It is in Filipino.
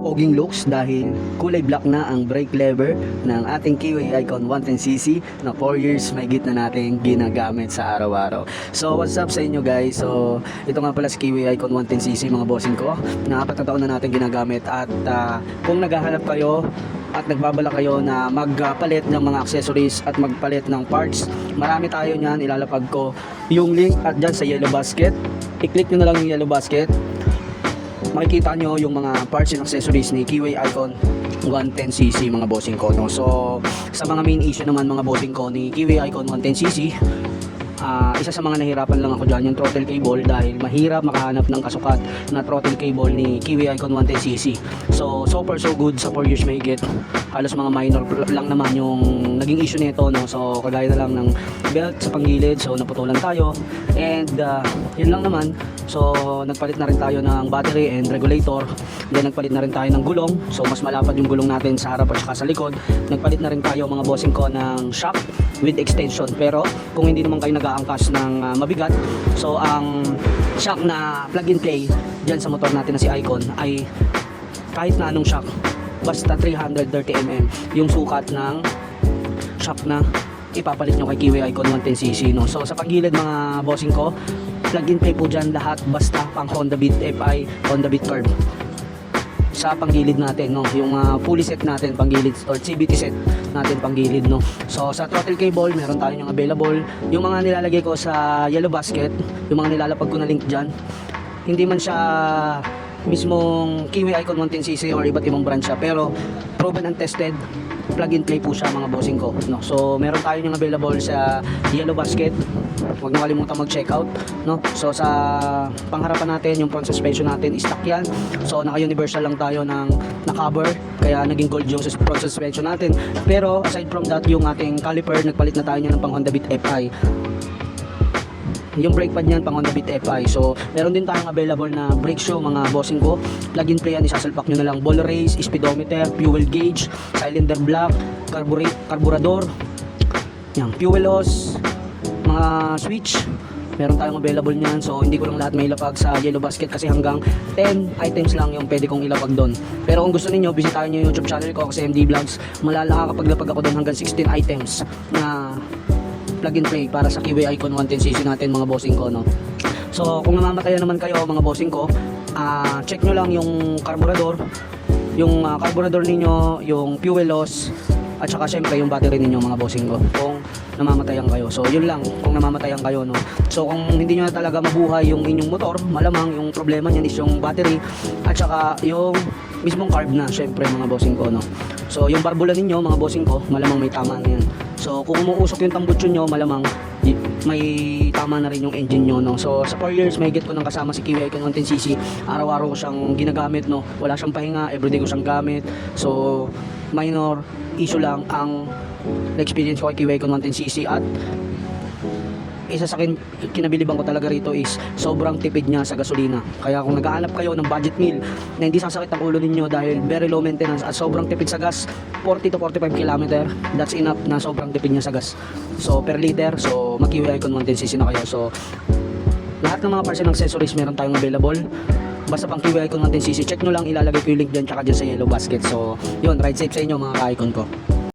poging looks dahil kulay black na ang brake lever ng ating Kiwi Icon 110cc na 4 years may git na natin ginagamit sa araw-araw. So what's up sa inyo guys? So ito nga pala si Kiwi Icon 110cc mga bossing ko na 4 na taon na natin ginagamit at kung naghahanap kayo at nagbabala kayo na magpalit ng mga accessories at magpalit ng parts, marami tayo niyan. Ilalapag ko yung link at dyan sa yellow basket, i-click nyo na lang yung yellow basket, makikita nyo yung mga parts and accessories ni Kiwi Icon 110cc mga bossing ko, no? So sa mga main issue naman mga bossing ko ni Kiwi Icon 110cc, isa sa mga nahirapan lang ako dyan yung throttle cable dahil mahirap makahanap ng kasukat na throttle cable ni Kiwi Icon 110cc. So far so good sa 4 years may get. Halos mga minor lang naman yung naging issue nito, no? So kagaya na lang ng belt sa panggilid, so naputulan tayo and yun lang naman. So nagpalit na rin tayo ng battery and regulator, then nagpalit na rin tayo ng gulong, so mas malapad yung gulong natin sa harap at saka sa likod. Nagpalit na rin tayo mga bossing ko ng shock with extension, pero kung hindi naman kayo nag-aangkas ng mabigat, so ang shock na plug and play dyan sa motor natin na si Icon ay kahit na anong shock, basta 330mm yung sukat ng shock na ipapalit nyo kay Kiwi Icon 110cc, no? So sa paggilid mga bossing ko, plug and play po dyan lahat, basta pang Honda Beat FI, Honda Beat Curve sa panggilid natin, no? Yung fully set natin panggilid or CVT set natin panggilid, no? So sa throttle cable meron tayo yung available, yung mga nilalagay ko sa yellow basket, yung mga nilalapag ko na link dyan, hindi man siya mismong Kiwi Icon 110cc or iba't ibang brand siya, pero proven and tested plug and play po siya mga bossing ko, no? So meron tayo yung available sa yellow basket, huwag nyo kalimutan mag check out, no? So sa pangharapan natin yung front suspension natin stock yan, so naka universal lang tayo ng cover, kaya naging gold yung front suspension natin. Pero aside from that, yung ating caliper nagpalit na tayo ng pang Honda Beat FI, yung brake pad niyan pang Honda Beat FI. So meron din tayong available na brake shoe mga bossing ko, plug and play yan, isasalpak nyo na lang ball race, speedometer, fuel gauge, cylinder block, carburetor, yan, fuel hose, mga switch, meron tayong available niyan. So hindi ko lang lahat may ilapag sa yellow basket kasi hanggang 10 items lang yung pwede kong ilapag doon. Pero kung gusto niyo, bisitahin niyo yung YouTube channel ko kasi MD Vlogs, makakapaglapag ako doon hanggang 16 items na plug and play para sa Kiwi Icon 110cc natin mga bossing ko, no? So kung namamatayan naman kayo mga bossing ko, check nyo lang yung carburetor, yung carburetor ninyo, yung fuel loss, at saka syempre yung battery ninyo mga bossing ko kung namamatayan kayo. So yun lang kung namamatayan kayo, no? So kung hindi nyo na talaga mabuhay yung inyong motor, malamang yung problema niyan is yung battery at saka yung mismong carb na syempre mga bossing ko, no? So yung barbula ninyo mga bossing ko, malamang may tama na yan. So kung umuusok yung tambutso nyo, malamang may tama na rin yung engine nyo, no? So sa 4 years may get ko nang kasama si Kiwi Icon 110cc, araw-araw ko siyang ginagamit, no? Wala siyang pahinga, everyday ko siyang gamit. So minor issue lang ang experience ko kay Kiwi Icon 110cc, at isa sa kinabiliban ko talaga rito is sobrang tipid niya sa gasolina. Kaya kung naghahanap kayo ng budget meal na hindi sasakit ang ulo ninyo dahil very low maintenance at sobrang tipid sa gas, 40 to 45 km, that's enough na sobrang tipid niya sa gas. So per liter, so mag-Kiwi Icon 110cc na kayo. So lahat ng mga parts and accessories meron tayong available, basta pang Kiwi Icon 110cc. Check nyo lang, ilalagay ko yung link dyan tsaka dyan sa yellow basket. So yun, ride safe sa inyo mga ka-icon ko.